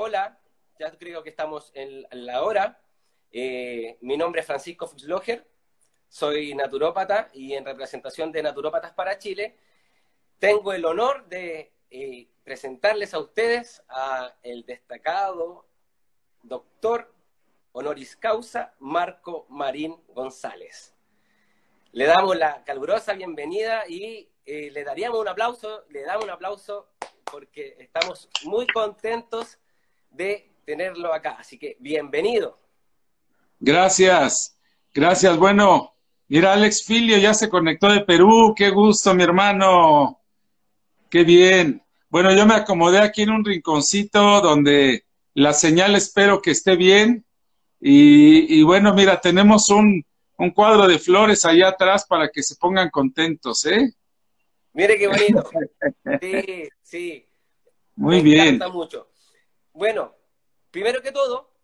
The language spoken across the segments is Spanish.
Hola, ya creo que estamos en la hora. Mi nombre es Francisco Fuchsloger, soy naturópata y en representación de Naturópatas para Chile tengo el honor de presentarles a ustedes a el destacado doctor honoris causa Marco Marín González. Le damos la calurosa bienvenida y le damos un aplauso porque estamos muy contentos de tenerlo acá. Así que bienvenido. Gracias, gracias. Bueno, mira, Alex Filio ya se conectó de Perú. Qué gusto, mi hermano. Qué bien. Bueno, yo me acomodé aquí en un rinconcito donde la señal espero que esté bien. Y bueno, mira, tenemos un cuadro de flores allá atrás para que se pongan contentos, ¿eh? Mire qué bonito. Sí, sí. Me Muy bien. encanta mucho. Bueno, primero que todo,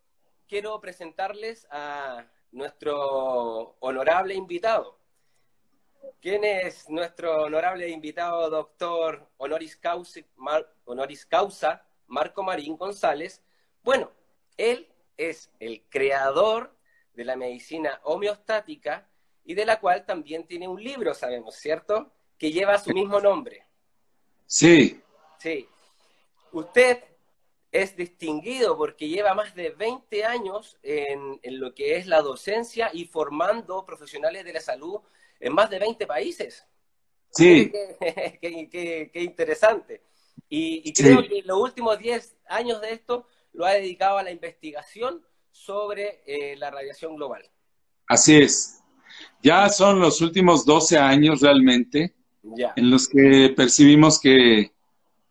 quiero presentarles a nuestro honorable invitado. ¿Quién es nuestro honorable invitado, doctor honoris causa Marco Marín González? Bueno, él es el creador de la medicina homeostática y de la cual también tiene un libro, sabemos, ¿cierto? Que lleva su mismo nombre. Sí. Sí. Usted es distinguido porque lleva más de 20 años en lo que es la docencia y formando profesionales de la salud en más de 20 países. Sí. Qué interesante. Y creo Sí. que los últimos 10 años de esto lo ha dedicado a la investigación sobre la radiación global. Así es. Ya son los últimos 12 años realmente Ya. en los que percibimos que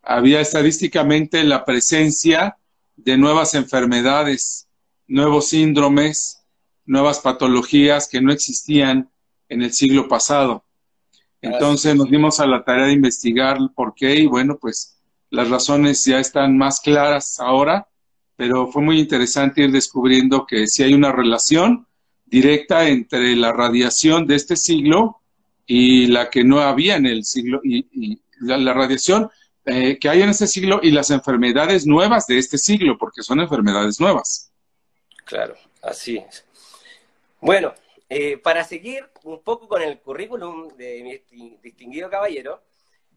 había estadísticamente la presencia de nuevas enfermedades, nuevos síndromes, nuevas patologías que no existían en el siglo pasado. Así Entonces nos dimos a la tarea de investigar por qué y bueno, pues las razones ya están más claras ahora, pero fue muy interesante ir descubriendo que sí hay una relación directa entre la radiación de este siglo y la que no había en el siglo, y la radiación que hay en este siglo y las enfermedades nuevas de este siglo, porque son enfermedades nuevas. Claro, así es. Bueno, para seguir un poco con el currículum de mi distinguido caballero,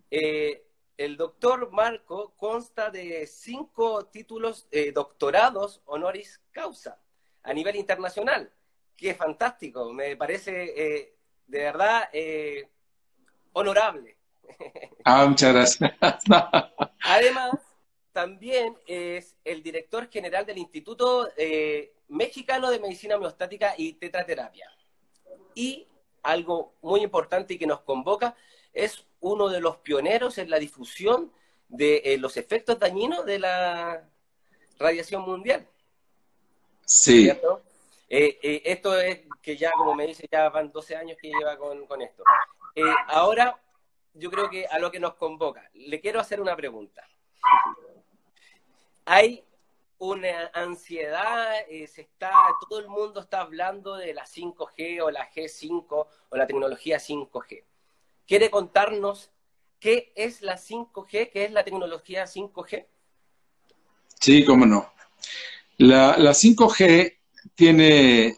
el doctor Marco consta de 5 títulos doctorados honoris causa a nivel internacional. Qué fantástico, me parece de verdad honorable. Muchas gracias. Además, también es el director general del Instituto Mexicano de Medicina Homeostática y Tetraterapia. Y algo muy importante y que nos convoca, es uno de los pioneros en la difusión de los efectos dañinos de la radiación mundial. Sí. ¿Cierto? Esto es que ya, como me dice, ya van 12 años que lleva con esto. Ahora, yo creo que a lo que nos convoca, le quiero hacer una pregunta. Hay una ansiedad, todo el mundo está hablando de la 5G o la G5 o la tecnología 5G. ¿Quiere contarnos qué es la 5G, qué es la tecnología 5G? Sí, cómo no. La 5G tiene,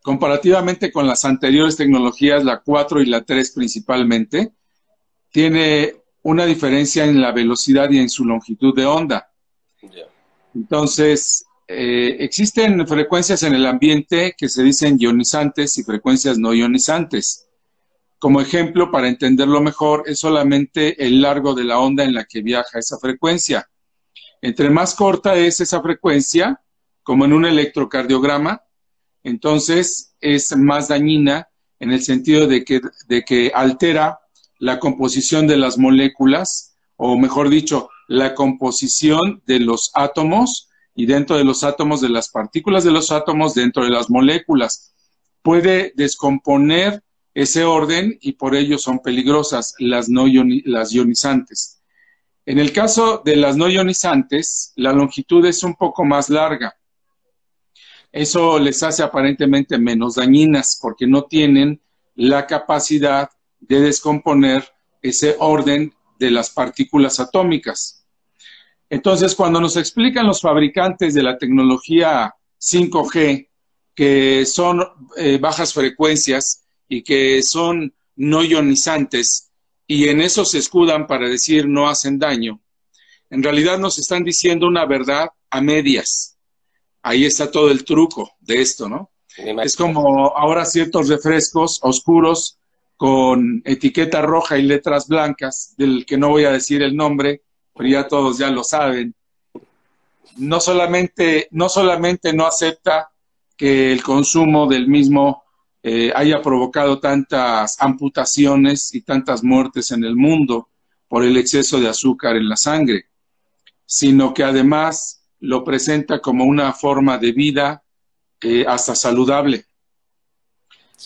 comparativamente con las anteriores tecnologías, la 4 y la 3 principalmente, tiene una diferencia en la velocidad y en su longitud de onda. Yeah. Entonces, existen frecuencias en el ambiente que se dicen ionizantes y frecuencias no ionizantes. Como ejemplo, para entenderlo mejor, es solamente el largo de la onda en la que viaja esa frecuencia. Entre más corta es esa frecuencia, como en un electrocardiograma, entonces es más dañina en el sentido de que altera la composición de las moléculas, o mejor dicho, la composición de los átomos y dentro de los átomos, de las partículas de los átomos dentro de las moléculas. Puede descomponer ese orden y por ello son peligrosas las ionizantes. En el caso de las no ionizantes, la longitud es un poco más larga. Eso les hace aparentemente menos dañinas porque no tienen la capacidad de descomponer ese orden de las partículas atómicas. Entonces, cuando nos explican los fabricantes de la tecnología 5G que son bajas frecuencias y que son no ionizantes, y en eso se escudan para decir no hacen daño, en realidad nos están diciendo una verdad a medias. Ahí está todo el truco de esto, ¿no? Es como ahora ciertos refrescos oscuros con etiqueta roja y letras blancas, del que no voy a decir el nombre, pero ya todos ya lo saben. No solamente no acepta que el consumo del mismo haya provocado tantas amputaciones y tantas muertes en el mundo por el exceso de azúcar en la sangre, sino que además lo presenta como una forma de vida hasta saludable.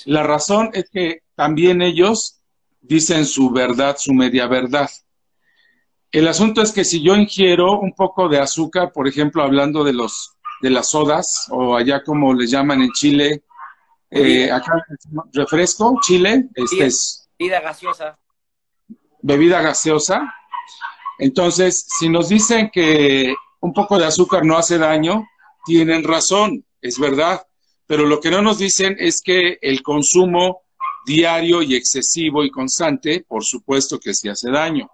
La razón es que también ellos dicen su verdad, su media verdad. El asunto es que si yo ingiero un poco de azúcar, por ejemplo, hablando de las sodas, o allá como les llaman en Chile, acá refresco, Chile, es bebida gaseosa. Bebida gaseosa. Entonces, si nos dicen que un poco de azúcar no hace daño, tienen razón, es verdad. Pero lo que no nos dicen es que el consumo diario y excesivo y constante, por supuesto que sí hace daño.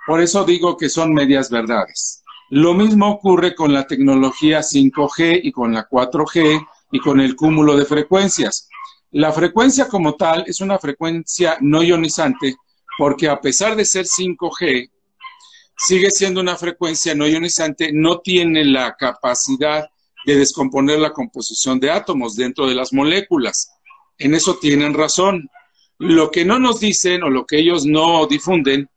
Por eso digo que son medias verdades. Lo mismo ocurre con la tecnología 5G y con la 4G y con el cúmulo de frecuencias. La frecuencia como tal es una frecuencia no ionizante porque a pesar de ser 5G, sigue siendo una frecuencia no ionizante, no tiene la capacidad de descomponer la composición de átomos dentro de las moléculas. En eso tienen razón. Lo que no nos dicen o lo que ellos no difunden,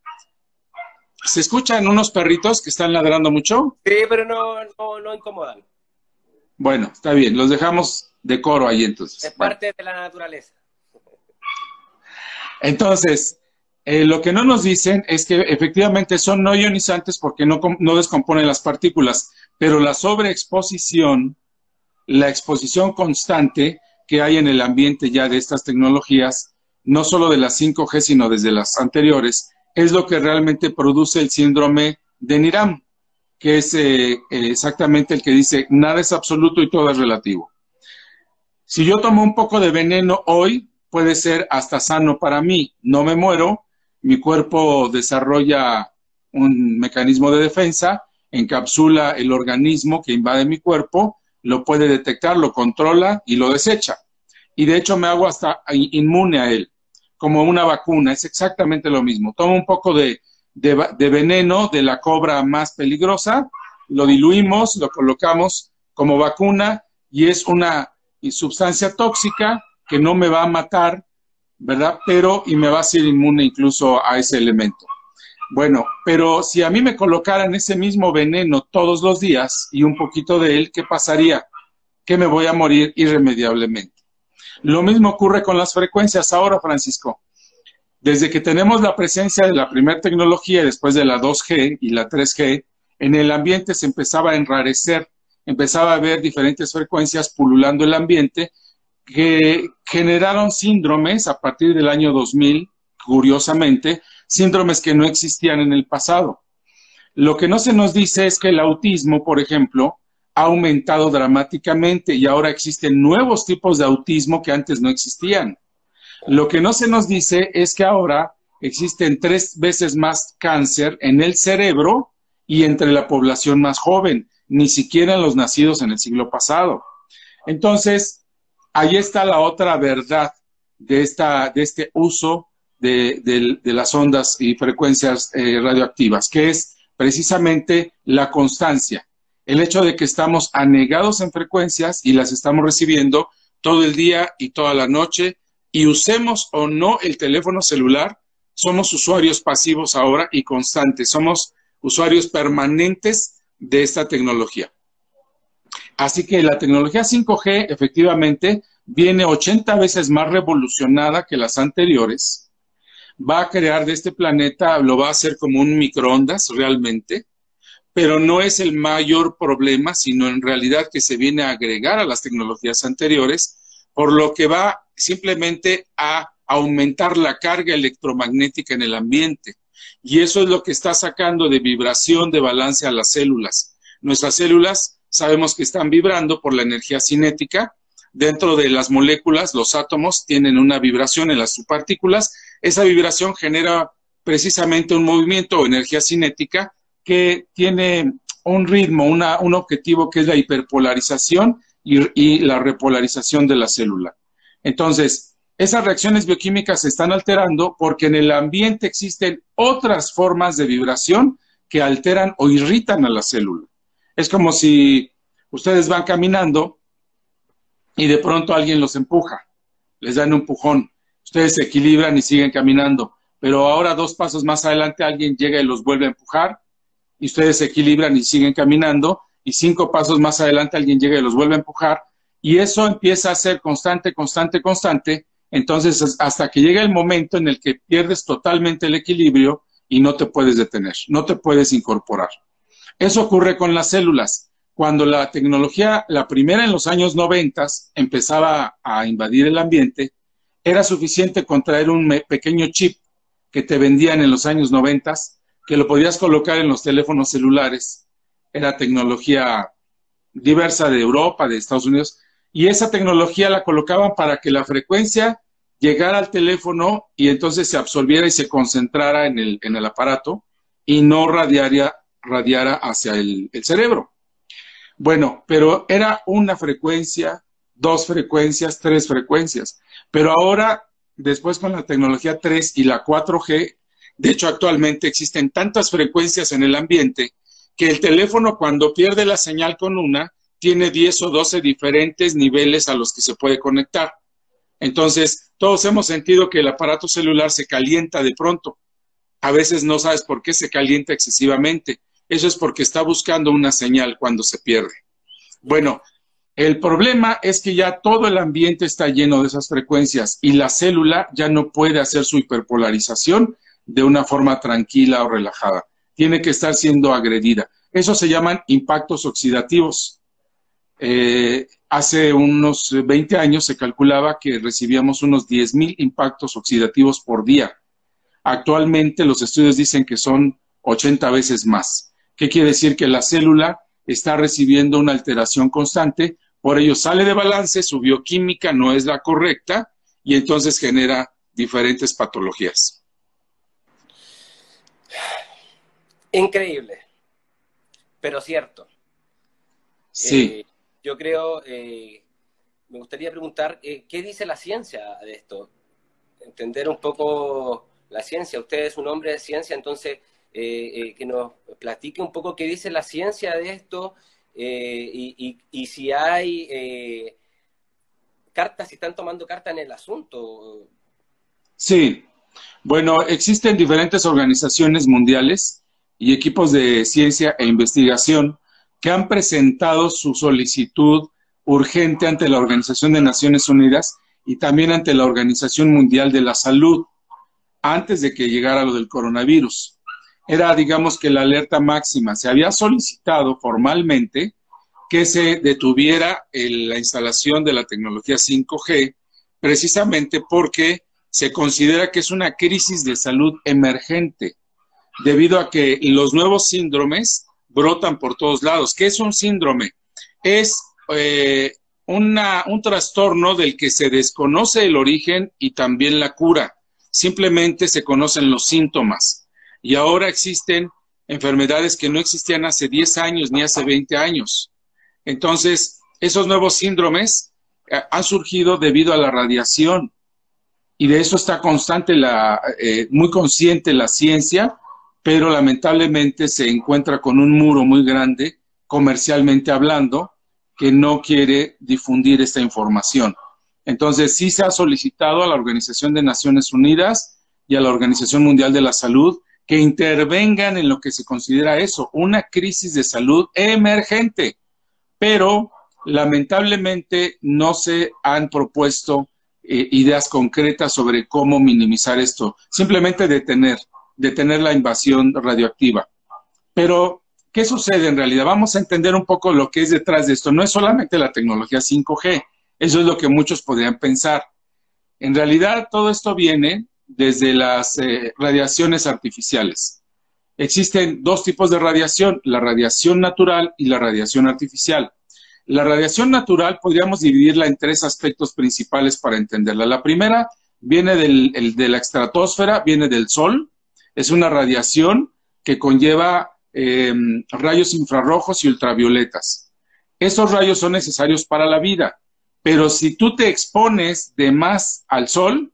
¿se escuchan unos perritos que están ladrando mucho? Sí, pero no incomodan. Bueno, está bien, los dejamos de coro ahí entonces. Es parte de la naturaleza. Entonces, lo que no nos dicen es que efectivamente son no ionizantes porque no descomponen las partículas, pero la sobreexposición, la exposición constante que hay en el ambiente ya de estas tecnologías, no solo de las 5G, sino desde las anteriores, es lo que realmente produce el síndrome de Niram, que es exactamente el que dice nada es absoluto y todo es relativo. Si yo tomo un poco de veneno hoy, puede ser hasta sano para mí, no me muero, mi cuerpo desarrolla un mecanismo de defensa, encapsula el organismo que invade mi cuerpo, lo puede detectar, lo controla y lo desecha. Y de hecho me hago hasta inmune a él, como una vacuna, es exactamente lo mismo. Tomo un poco de veneno de la cobra más peligrosa, lo diluimos, lo colocamos como vacuna y es una sustancia tóxica que no me va a matar, ¿verdad? Pero y me va a hacer inmune incluso a ese elemento. Bueno, pero si a mí me colocaran ese mismo veneno todos los días y un poquito de él, ¿qué pasaría? Que me voy a morir irremediablemente. Lo mismo ocurre con las frecuencias ahora, Francisco. Desde que tenemos la presencia de la primera tecnología, después de la 2G y la 3G, en el ambiente se empezaba a enrarecer, empezaba a haber diferentes frecuencias pululando el ambiente que generaron síndromes a partir del año 2000, curiosamente, síndromes que no existían en el pasado. Lo que no se nos dice es que el autismo, por ejemplo, ha aumentado dramáticamente y ahora existen nuevos tipos de autismo que antes no existían. Lo que no se nos dice es que ahora existen 3 veces más cáncer en el cerebro y entre la población más joven, ni siquiera en los nacidos en el siglo pasado. Entonces, ahí está la otra verdad de este uso de las ondas y frecuencias radioactivas, que es precisamente la constancia. El hecho de que estamos anegados en frecuencias y las estamos recibiendo todo el día y toda la noche, y usemos o no el teléfono celular, somos usuarios pasivos ahora y constantes, somos usuarios permanentes de esta tecnología. Así que la tecnología 5G efectivamente viene 80 veces más revolucionada que las anteriores, va a crear de este planeta, lo va a hacer como un microondas realmente, pero no es el mayor problema, sino en realidad que se viene a agregar a las tecnologías anteriores, por lo que va simplemente a aumentar la carga electromagnética en el ambiente. y eso es lo que está sacando de vibración, de balance a las células. Nuestras células sabemos que están vibrando por la energía cinética. Dentro de las moléculas, los átomos tienen una vibración en las subpartículas. Esa vibración genera precisamente un movimiento o energía cinética que tiene un ritmo, un objetivo que es la hiperpolarización y la repolarización de la célula. Entonces, esas reacciones bioquímicas se están alterando porque en el ambiente existen otras formas de vibración que alteran o irritan a la célula. Es como si ustedes van caminando y de pronto alguien los empuja, les dan un empujón, ustedes se equilibran y siguen caminando, pero ahora 2 pasos más adelante alguien llega y los vuelve a empujar y ustedes se equilibran y siguen caminando, y 5 pasos más adelante alguien llega y los vuelve a empujar, y eso empieza a ser constante, constante, constante. Entonces hasta que llega el momento en el que pierdes totalmente el equilibrio y no te puedes detener, no te puedes incorporar. Eso ocurre con las células. Cuando la tecnología, la primera en los años 90, empezaba a invadir el ambiente, era suficiente con traer un pequeño chip que te vendían en los años 90, que lo podías colocar en los teléfonos celulares. Era tecnología diversa de Europa, de Estados Unidos, y esa tecnología la colocaban para que la frecuencia llegara al teléfono y entonces se absorbiera y se concentrara en el aparato y no radiara hacia el cerebro. Bueno, pero era una frecuencia, 2 frecuencias, 3 frecuencias. Pero ahora, después con la tecnología 3 y la 4G, de hecho actualmente existen tantas frecuencias en el ambiente que el teléfono cuando pierde la señal con una, tiene 10 o 12 diferentes niveles a los que se puede conectar. Entonces, todos hemos sentido que el aparato celular se calienta de pronto. A veces no sabes por qué se calienta excesivamente. Eso es porque está buscando una señal cuando se pierde. Bueno, el problema es que ya todo el ambiente está lleno de esas frecuencias y la célula ya no puede hacer su hiperpolarización de una forma tranquila o relajada. Tiene que estar siendo agredida. Eso se llaman impactos oxidativos. Hace unos 20 años se calculaba que recibíamos unos 10,000 impactos oxidativos por día. Actualmente los estudios dicen que son 80 veces más. ¿Qué quiere decir? Que la célula está recibiendo una alteración constante, por ello sale de balance, su bioquímica no es la correcta y entonces genera diferentes patologías. Increíble, pero cierto. Sí. Yo creo, me gustaría preguntar, ¿qué dice la ciencia de esto? Entender un poco la ciencia. Usted es un hombre de ciencia, entonces que nos platique un poco qué dice la ciencia de esto y si hay cartas, si están tomando carta en el asunto. Sí, bueno, existen diferentes organizaciones mundiales y equipos de ciencia e investigación que han presentado su solicitud urgente ante la Organización de Naciones Unidas y también ante la Organización Mundial de la Salud, antes de que llegara lo del coronavirus. Era, digamos, que la alerta máxima. Se había solicitado formalmente que se detuviera la instalación de la tecnología 5G, precisamente porque se considera que es una crisis de salud emergente, debido a que los nuevos síndromes brotan por todos lados. ¿Qué es un síndrome? Es un trastorno del que se desconoce el origen y también la cura. Simplemente se conocen los síntomas. Y ahora existen enfermedades que no existían hace 10 años ni hace 20 años. Entonces, esos nuevos síndromes han surgido debido a la radiación. Y de eso está muy consciente la ciencia, pero lamentablemente se encuentra con un muro muy grande, comercialmente hablando, que no quiere difundir esta información. Entonces, sí se ha solicitado a la Organización de Naciones Unidas y a la Organización Mundial de la Salud que intervengan en lo que se considera eso, una crisis de salud emergente. Pero, lamentablemente, no se han propuesto ideas concretas sobre cómo minimizar esto. Simplemente detener la invasión radioactiva. Pero, ¿qué sucede en realidad? Vamos a entender un poco lo que es detrás de esto. No es solamente la tecnología 5G, eso es lo que muchos podrían pensar. En realidad, todo esto viene desde las radiaciones artificiales. Existen dos tipos de radiación, la radiación natural y la radiación artificial. La radiación natural podríamos dividirla en tres aspectos principales para entenderla. La primera viene de la estratosfera, viene del Sol. Es una radiación que conlleva rayos infrarrojos y ultravioletas. Estos rayos son necesarios para la vida, pero si tú te expones de más al Sol,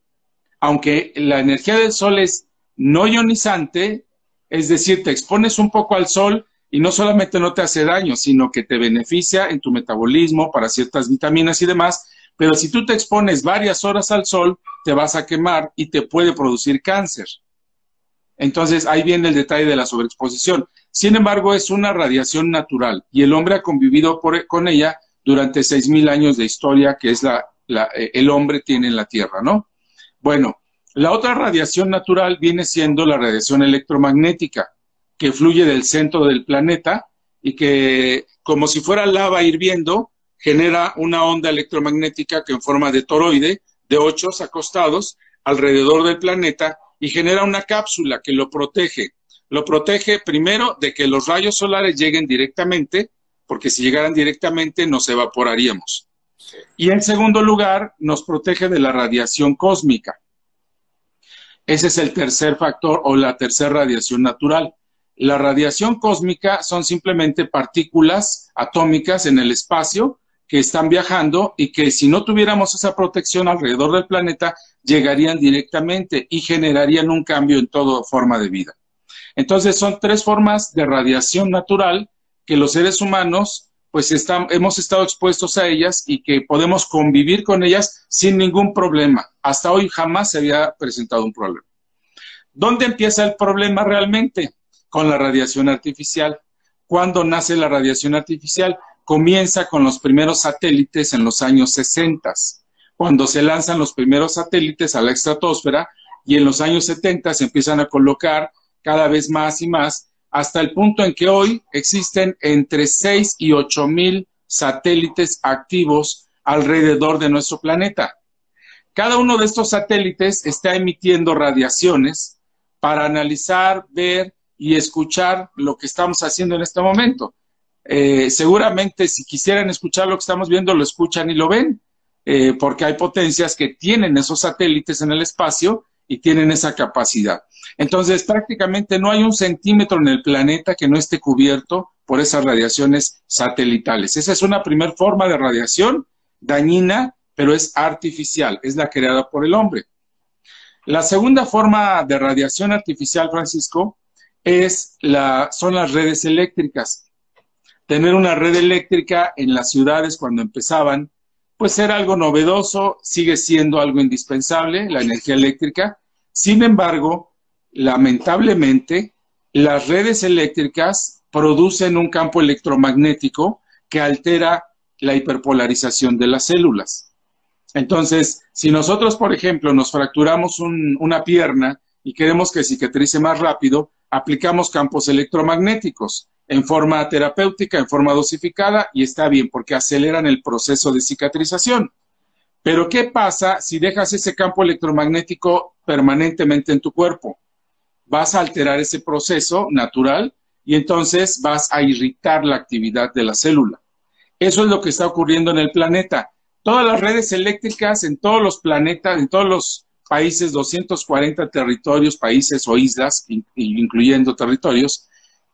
aunque la energía del Sol es no ionizante, es decir, te expones un poco al Sol y no solamente no te hace daño, sino que te beneficia en tu metabolismo para ciertas vitaminas y demás, pero si tú te expones varias horas al Sol, te vas a quemar y te puede producir cáncer. Entonces, ahí viene el detalle de la sobreexposición. Sin embargo, es una radiación natural y el hombre ha convivido con ella durante 6,000 años de historia que es el hombre tiene en la Tierra, ¿no? Bueno, la otra radiación natural viene siendo la radiación electromagnética, que fluye del centro del planeta y que, como si fuera lava hirviendo, genera una onda electromagnética que en forma de toroide, de 8 acostados alrededor del planeta, y genera una cápsula que lo protege. Lo protege primero de que los rayos solares lleguen directamente, porque si llegaran directamente nos evaporaríamos. Y en segundo lugar, nos protege de la radiación cósmica. Ese es el tercer factor o la tercera radiación natural. La radiación cósmica son simplemente partículas atómicas en el espacio que están viajando y que si no tuviéramos esa protección alrededor del planeta, llegarían directamente y generarían un cambio en toda forma de vida. Entonces son tres formas de radiación natural que los seres humanos pues hemos estado expuestos a ellas y que podemos convivir con ellas sin ningún problema. Hasta hoy jamás se había presentado un problema. ¿Dónde empieza el problema realmente? Con la radiación artificial. ¿Cuándo nace la radiación artificial? Comienza con los primeros satélites en los años 60, cuando se lanzan los primeros satélites a la estratosfera y en los años 70 se empiezan a colocar cada vez más y más, hasta el punto en que hoy existen entre 6 y 8 mil satélites activos alrededor de nuestro planeta. Cada uno de estos satélites está emitiendo radiaciones para analizar, ver y escuchar lo que estamos haciendo en este momento. Seguramente si quisieran escuchar lo que estamos viendo, lo escuchan y lo ven, porque hay potencias que tienen esos satélites en el espacio y tienen esa capacidad. Entonces, prácticamente no hay un centímetro en el planeta que no esté cubierto por esas radiaciones satelitales. Esa es una primera forma de radiación dañina, pero es artificial, es la creada por el hombre. La segunda forma de radiación artificial, Francisco, son las redes eléctricas. Tener una red eléctrica en las ciudades cuando empezaban, pues era algo novedoso, sigue siendo algo indispensable, la energía eléctrica. Sin embargo, lamentablemente, las redes eléctricas producen un campo electromagnético que altera la hiperpolarización de las células. Entonces, si nosotros, por ejemplo, nos fracturamos una pierna y queremos que cicatrice más rápido, aplicamos campos electromagnéticos en forma terapéutica, en forma dosificada, y está bien porque aceleran el proceso de cicatrización. Pero ¿qué pasa si dejas ese campo electromagnético permanentemente en tu cuerpo? Vas a alterar ese proceso natural y entonces vas a irritar la actividad de la célula. Eso es lo que está ocurriendo en el planeta. Todas las redes eléctricas en todos los planetas, en todos los países, 240 territorios, países o islas, incluyendo territorios,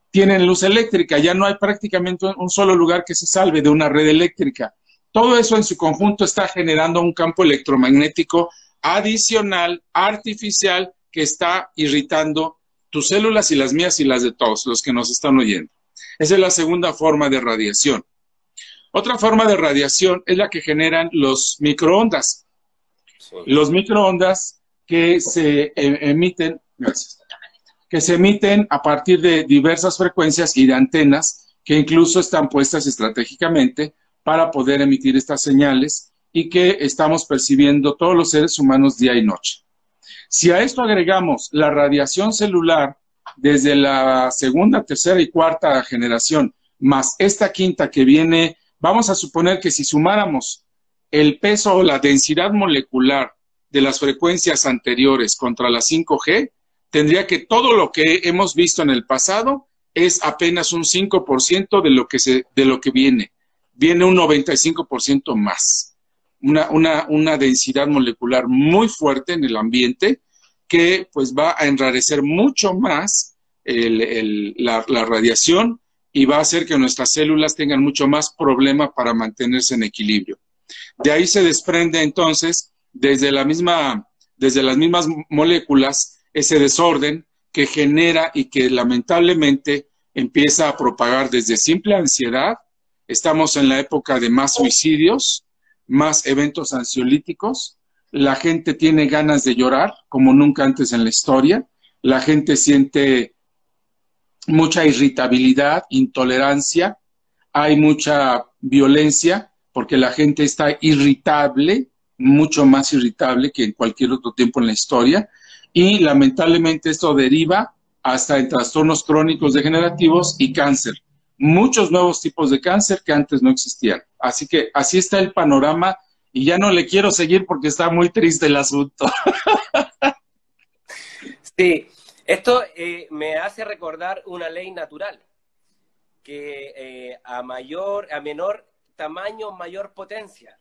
tienen luz eléctrica. Ya no hay prácticamente un solo lugar que se salve de una red eléctrica. Todo eso en su conjunto está generando un campo electromagnético adicional, artificial, que está irritando tus células y las mías y las de todos los que nos están oyendo. Esa es la segunda forma de radiación. Otra forma de radiación es la que generan los microondas. Sí. Los microondas que se emiten, gracias, que se emiten a partir de diversas frecuencias y de antenas que incluso están puestas estratégicamente para poder emitir estas señales y que estamos percibiendo todos los seres humanos día y noche. Si a esto agregamos la radiación celular desde la segunda, tercera y cuarta generación, más esta quinta que viene, vamos a suponer que si sumáramos el peso o la densidad molecular de las frecuencias anteriores contra la 5G, tendría que todo lo que hemos visto en el pasado es apenas un 5% de lo que viene. Viene un 95% más. Una densidad molecular muy fuerte en el ambiente que pues va a enrarecer mucho más la radiación y va a hacer que nuestras células tengan mucho más problema para mantenerse en equilibrio. De ahí se desprende entonces, desde las mismas moléculas, ese desorden que genera y que lamentablemente empieza a propagar desde simple ansiedad. Estamos en la época de más suicidios, más eventos ansiolíticos. La gente tiene ganas de llorar como nunca antes en la historia. La gente siente mucha irritabilidad, intolerancia. Hay mucha violencia porque la gente está irritable, mucho más irritable que en cualquier otro tiempo en la historia. Y lamentablemente esto deriva hasta en trastornos crónicos degenerativos y cáncer. Muchos nuevos tipos de cáncer que antes no existían. Así que así está el panorama y ya no le quiero seguir porque está muy triste el asunto. Sí, esto me hace recordar una ley natural, que a menor tamaño, mayor potencia.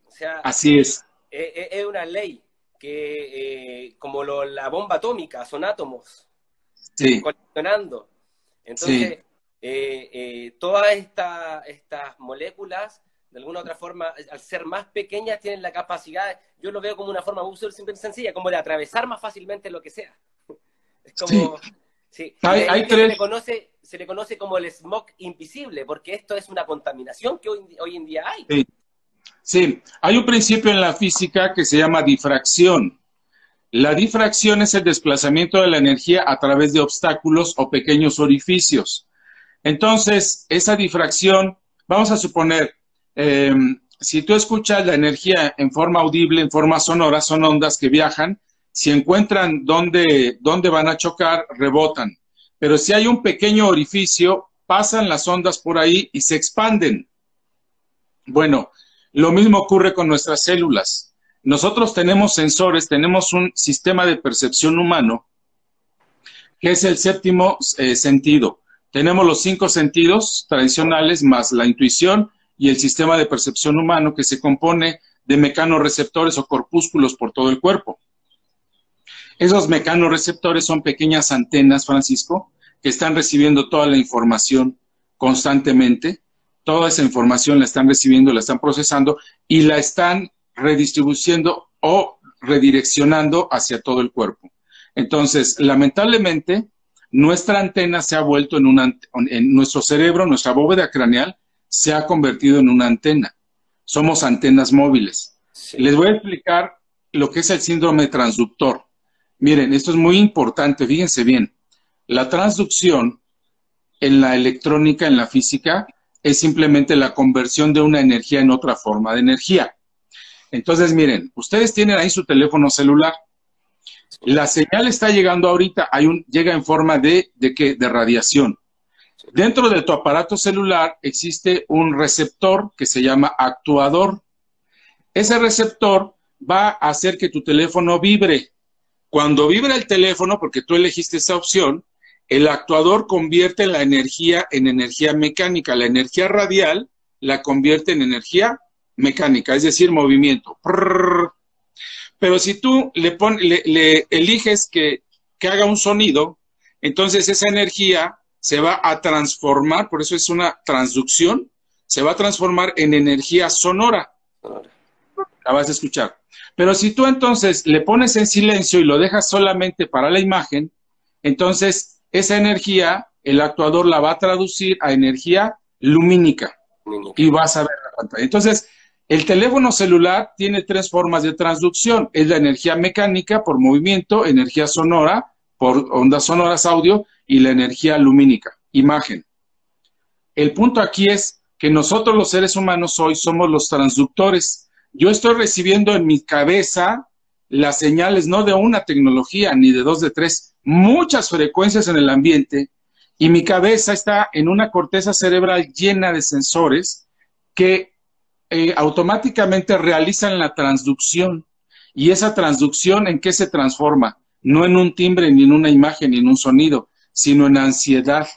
O sea, así es. Es una ley que, como la bomba atómica, son átomos sí. colisionando. Entonces, todas estas moléculas, de alguna u otra forma, al ser más pequeñas, tienen la capacidad, yo lo veo como una forma muy simple y sencilla, como de atravesar más fácilmente lo que sea. Es como... Sí. Hay tres... se le conoce como el smog invisible, porque esto es una contaminación que hoy en día hay. Sí. Sí, hay un principio en la física que se llama difracción. La difracción es el desplazamiento de la energía a través de obstáculos o pequeños orificios. Entonces, esa difracción, vamos a suponer, si tú escuchas la energía en forma audible, en forma sonora, son ondas que viajan. Si encuentran dónde van a chocar, rebotan. Pero si hay un pequeño orificio, pasan las ondas por ahí y se expanden. Bueno, lo mismo ocurre con nuestras células. Nosotros tenemos sensores, tenemos un sistema de percepción humano, que es el séptimo sentido. Tenemos los 5 sentidos tradicionales, más la intuición y el sistema de percepción humano, que se compone de mecanorreceptores o corpúsculos por todo el cuerpo. Esos mecanorreceptores son pequeñas antenas, Francisco, que están recibiendo toda la información constantemente. Toda esa información la están recibiendo, la están procesando y la están redistribuyendo o redireccionando hacia todo el cuerpo. Entonces, lamentablemente, nuestra antena se ha vuelto en nuestro cerebro, nuestra bóveda craneal, se ha convertido en una antena. Somos antenas móviles. Sí. Les voy a explicar lo que es el síndrome transductor. Miren, esto es muy importante, fíjense bien. La transducción en la electrónica, en la física, es simplemente la conversión de una energía en otra forma de energía. Entonces, miren, ustedes tienen ahí su teléfono celular. La señal está llegando ahorita, llega en forma de radiación. Dentro de tu aparato celular existe un receptor que se llama actuador. Ese receptor va a hacer que tu teléfono vibre. Cuando vibra el teléfono, porque tú elegiste esa opción, el actuador convierte la energía en energía mecánica. La energía radial la convierte en energía mecánica, es decir, movimiento. Pero si tú le eliges que haga un sonido, entonces esa energía se va a transformar, por eso es una transducción, se va a transformar en energía sonora. La vas a escuchar. Pero si tú entonces le pones en silencio y lo dejas solamente para la imagen, entonces esa energía, el actuador la va a traducir a energía lumínica. Y vas a ver la pantalla. Entonces, el teléfono celular tiene 3 formas de transducción. Es la energía mecánica por movimiento, energía sonora por ondas sonoras audio y la energía lumínica, imagen. El punto aquí es que nosotros los seres humanos hoy somos los transductores. Yo estoy recibiendo en mi cabeza las señales no de una tecnología, ni de 2, de 3, muchas frecuencias en el ambiente, y mi cabeza está en una corteza cerebral llena de sensores que automáticamente realizan la transducción. ¿Y esa transducción en qué se transforma? No en un timbre, ni en una imagen, ni en un sonido, sino en ansiedad,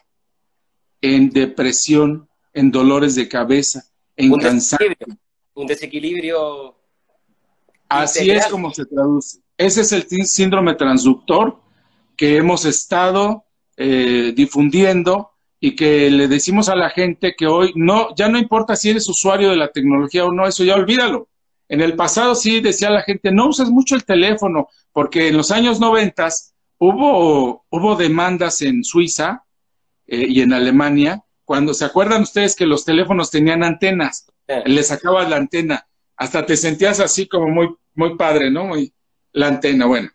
en depresión, en dolores de cabeza, en Un cansancio. desequilibrio, un desequilibrio Así es integral. como se traduce. Ese es el síndrome transductor que hemos estado difundiendo y que le decimos a la gente que hoy no, ya no importa si eres usuario de la tecnología o no, eso ya olvídalo. En el pasado sí decía la gente, no uses mucho el teléfono, porque en los años 90 hubo demandas en Suiza y en Alemania, cuando se acuerdan ustedes que los teléfonos tenían antenas, le sacabas la antena, hasta te sentías así como muy, muy padre, ¿no? Muy, la antena, bueno.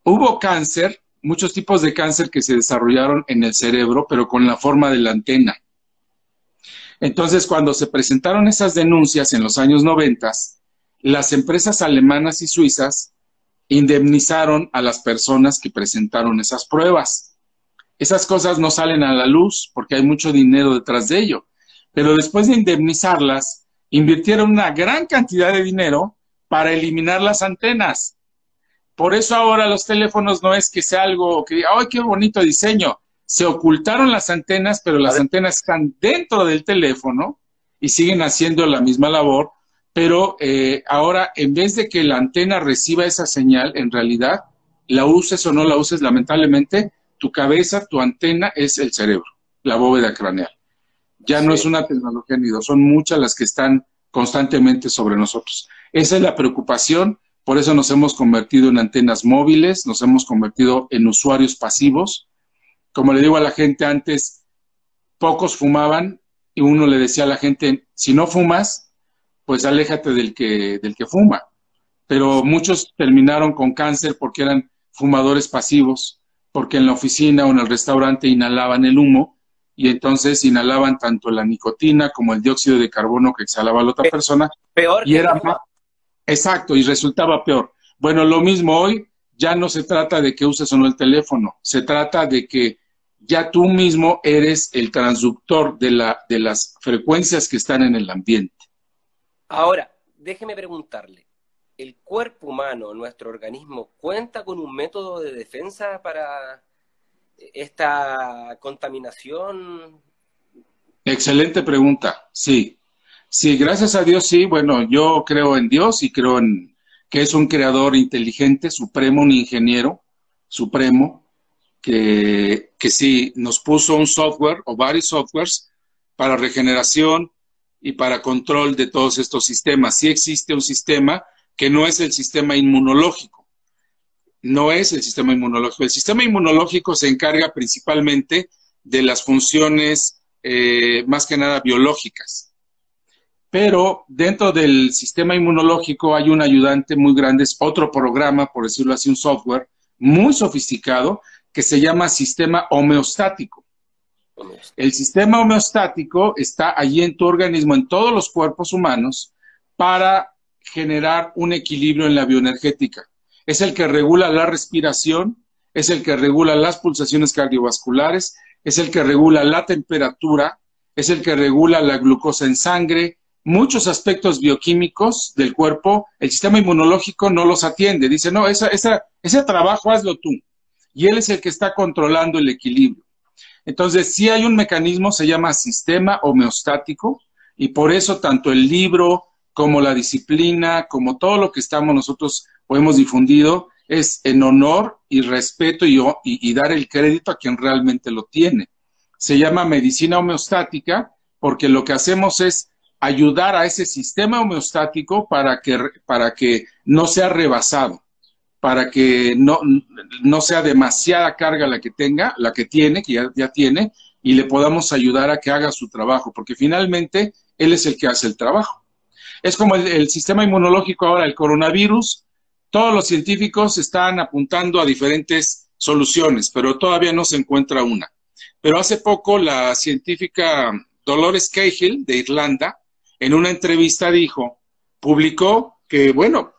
Hubo cáncer, muchos tipos de cáncer que se desarrollaron en el cerebro, pero con la forma de la antena. Entonces, cuando se presentaron esas denuncias en los años 90, las empresas alemanas y suizas indemnizaron a las personas que presentaron esas pruebas. Esas cosas no salen a la luz porque hay mucho dinero detrás de ello. Pero después de indemnizarlas, invirtieron una gran cantidad de dinero para eliminar las antenas. Por eso ahora los teléfonos no es que sea algo que diga, ¡ay, qué bonito diseño! Se ocultaron las antenas, pero las antenas están dentro del teléfono y siguen haciendo la misma labor, pero ahora en vez de que la antena reciba esa señal, en realidad, la uses o no la uses, lamentablemente, tu cabeza, tu antena es el cerebro, la bóveda craneal. Ya no es una tecnología ni dos, son muchas las que están constantemente sobre nosotros. Esa es la preocupación, por eso nos hemos convertido en antenas móviles, nos hemos convertido en usuarios pasivos. Como le digo a la gente antes, pocos fumaban y uno le decía a la gente, si no fumas, pues aléjate del que fuma. Pero muchos terminaron con cáncer porque eran fumadores pasivos, porque en la oficina o en el restaurante inhalaban el humo y entonces inhalaban tanto la nicotina como el dióxido de carbono que exhalaba la otra persona. Peor Y que era fumar. exacto, y resultaba peor. Bueno, lo mismo hoy, ya no se trata de que uses o no el teléfono, se trata de que ya tú mismo eres el transductor de las frecuencias que están en el ambiente. Ahora, déjeme preguntarle, ¿el cuerpo humano, nuestro organismo, cuenta con un método de defensa para esta contaminación? Excelente pregunta, sí. Sí, gracias a Dios, sí. Bueno, yo creo en Dios y creo en que es un creador inteligente, supremo, un ingeniero supremo, que sí nos puso un software o varios softwares para regeneración y para control de todos estos sistemas. Sí existe un sistema que no es el sistema inmunológico, no es el sistema inmunológico. El sistema inmunológico se encarga principalmente de las funciones más que nada biológicas. Pero dentro del sistema inmunológico hay un ayudante muy grande, es otro programa, por decirlo así, un software muy sofisticado que se llama sistema homeostático. El sistema homeostático está allí en tu organismo, en todos los cuerpos humanos, para generar un equilibrio en la bioenergética. Es el que regula la respiración, es el que regula las pulsaciones cardiovasculares, es el que regula la temperatura, es el que regula la glucosa en sangre, muchos aspectos bioquímicos del cuerpo. El sistema inmunológico no los atiende, dice, no, ese trabajo hazlo tú. Y él es el que está controlando el equilibrio. Entonces, sí hay un mecanismo, se llama sistema homeostático, y por eso tanto el libro como la disciplina, como todo lo que estamos nosotros o hemos difundido, es en honor y respeto y dar el crédito a quien realmente lo tiene. Se llama medicina homeostática porque lo que hacemos es ayudar a ese sistema homeostático para que no sea rebasado, para que no sea demasiada carga la que tiene, que ya tiene, y le podamos ayudar a que haga su trabajo, porque finalmente él es el que hace el trabajo. Es como el sistema inmunológico ahora, el coronavirus, todos los científicos están apuntando a diferentes soluciones, pero todavía no se encuentra una. Pero hace poco la científica Dolores Cahill de Irlanda, en una entrevista publicó que, bueno,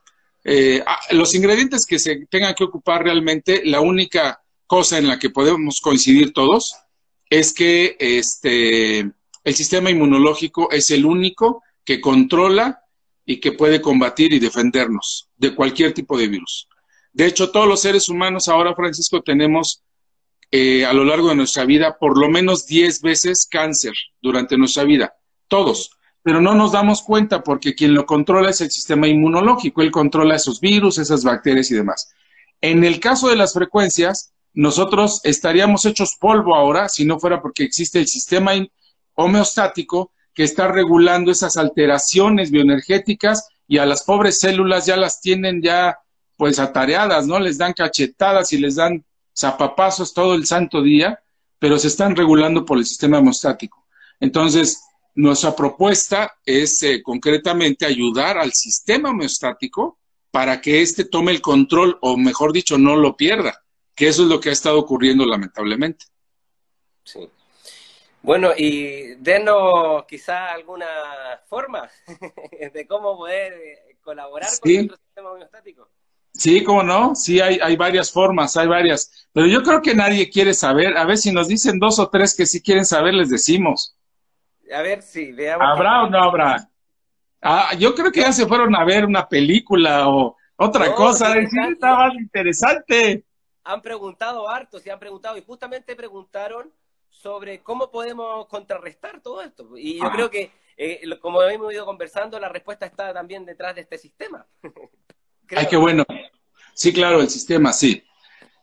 los ingredientes que se tengan que ocupar realmente, la única cosa en la que podemos coincidir todos es que el sistema inmunológico es el único que controla y que puede combatir y defendernos de cualquier tipo de virus. De hecho, todos los seres humanos ahora, Francisco, tenemos a lo largo de nuestra vida por lo menos 10 veces cáncer durante nuestra vida, todos. Pero no nos damos cuenta porque quien lo controla es el sistema inmunológico, él controla esos virus, esas bacterias y demás. En el caso de las frecuencias, nosotros estaríamos hechos polvo ahora si no fuera porque existe el sistema homeostático que está regulando esas alteraciones bioenergéticas y a las pobres células ya las tienen ya pues atareadas, ¿no? Les dan cachetadas y les dan zapapazos todo el santo día, pero se están regulando por el sistema homeostático. Entonces, nuestra propuesta es concretamente ayudar al sistema homeostático para que éste tome el control, o mejor dicho, no lo pierda, que eso es lo que ha estado ocurriendo lamentablemente. Sí. Bueno, y denos quizá alguna forma de cómo poder colaborar con nuestro sistema homeostático. Sí, cómo no, sí, hay varias formas, hay varias, pero yo creo que nadie quiere saber. A ver si nos dicen 2 o 3 que sí quieren saber, les decimos. A ver, sí, veamos. ¿Habrá o no habrá? Yo creo que ya se fueron a ver una película o otra cosa, sí, está más interesante. Han preguntado hartos y han preguntado, y justamente preguntaron sobre cómo podemos contrarrestar todo esto. Y yo creo que, como hemos ido conversando, la respuesta está también detrás de este sistema. Ay, qué bueno. Sí, claro, el sistema, sí.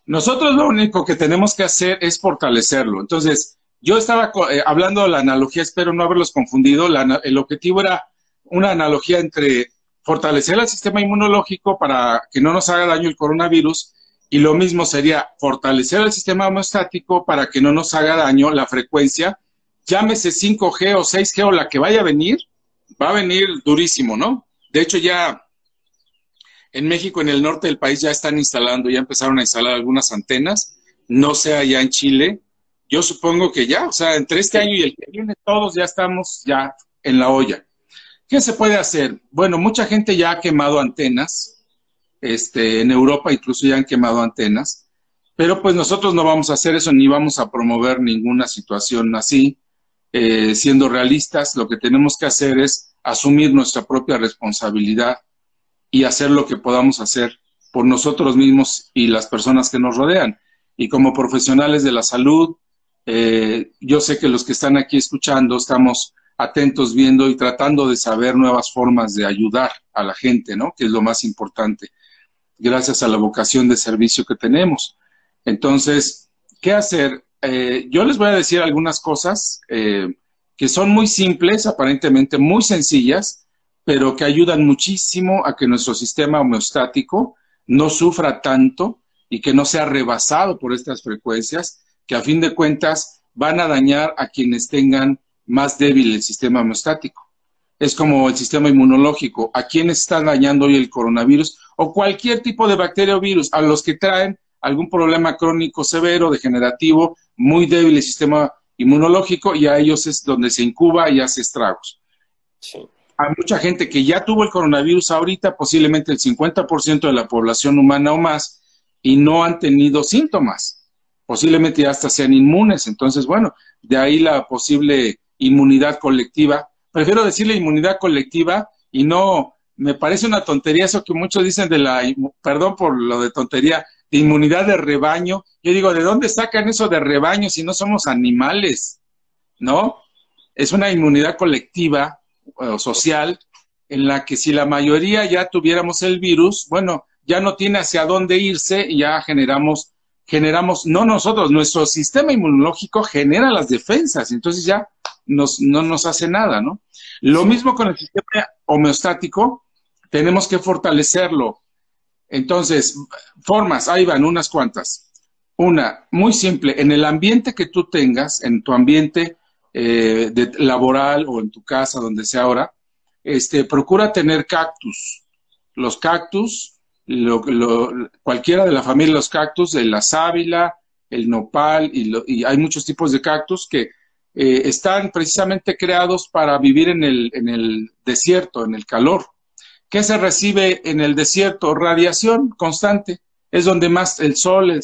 Nosotros lo único que tenemos que hacer es fortalecerlo. Entonces, yo estaba hablando de la analogía, espero no haberlos confundido. El objetivo era una analogía entre fortalecer el sistema inmunológico para que no nos haga daño el coronavirus, y lo mismo sería fortalecer el sistema homeostático para que no nos haga daño la frecuencia, llámese 5G o 6G o la que vaya a venir, va a venir durísimo, ¿no? De hecho, ya en México, en el norte del país, ya están instalando, ya empezaron a instalar algunas antenas, no sé allá en Chile, yo supongo que ya, o sea, entre este año y el que viene, todos ya estamos ya en la olla. ¿Qué se puede hacer? Bueno, mucha gente ya ha quemado antenas, en Europa incluso ya han quemado antenas, pero pues nosotros no vamos a hacer eso ni vamos a promover ninguna situación así. Siendo realistas, lo que tenemos que hacer es asumir nuestra propia responsabilidad y hacer lo que podamos hacer por nosotros mismos y las personas que nos rodean. Y como profesionales de la salud, yo sé que los que están aquí escuchando estamos atentos viendo y tratando de saber nuevas formas de ayudar a la gente, ¿no? Que es lo más importante, gracias a la vocación de servicio que tenemos. Entonces, ¿qué hacer? Yo les voy a decir algunas cosas que son muy simples, aparentemente muy sencillas, pero que ayudan muchísimo a que nuestro sistema homeostático no sufra tanto y que no sea rebasado por estas frecuencias, que a fin de cuentas van a dañar a quienes tengan más débil el sistema homeostático. Es como el sistema inmunológico. ¿A quiénes está dañando hoy el coronavirus o cualquier tipo de bacteria o virus? A los que traen algún problema crónico severo, degenerativo, muy débil el sistema inmunológico, y a ellos es donde se incuba y hace estragos. Sí. Hay mucha gente que ya tuvo el coronavirus ahorita, posiblemente el 50% de la población humana o más, y no han tenido síntomas. Posiblemente ya hasta sean inmunes. Entonces, bueno, de ahí la posible inmunidad colectiva. Prefiero decirle inmunidad colectiva y no, me parece una tontería eso que muchos dicen perdón por lo de tontería, de inmunidad de rebaño. Yo digo, ¿de dónde sacan eso de rebaño si no somos animales? ¿No? Es una inmunidad colectiva o social en la que si la mayoría ya tuviéramos el virus, bueno, ya no tiene hacia dónde irse y ya generamos, no nosotros, nuestro sistema inmunológico genera las defensas, entonces ya no nos hace nada, ¿no? Lo mismo con el sistema homeostático, tenemos que fortalecerlo. Entonces, formas, ahí van unas cuantas. Una, muy simple, en el ambiente que tú tengas, en tu ambiente laboral o en tu casa, donde sea ahora, procura tener cactus. Los cactus, cualquiera de la familia de los cactus, la sábila, el nopal, y hay muchos tipos de cactus que están precisamente creados para vivir en el desierto, en el calor. ¿Qué se recibe en el desierto? Radiación constante. Es donde más el sol,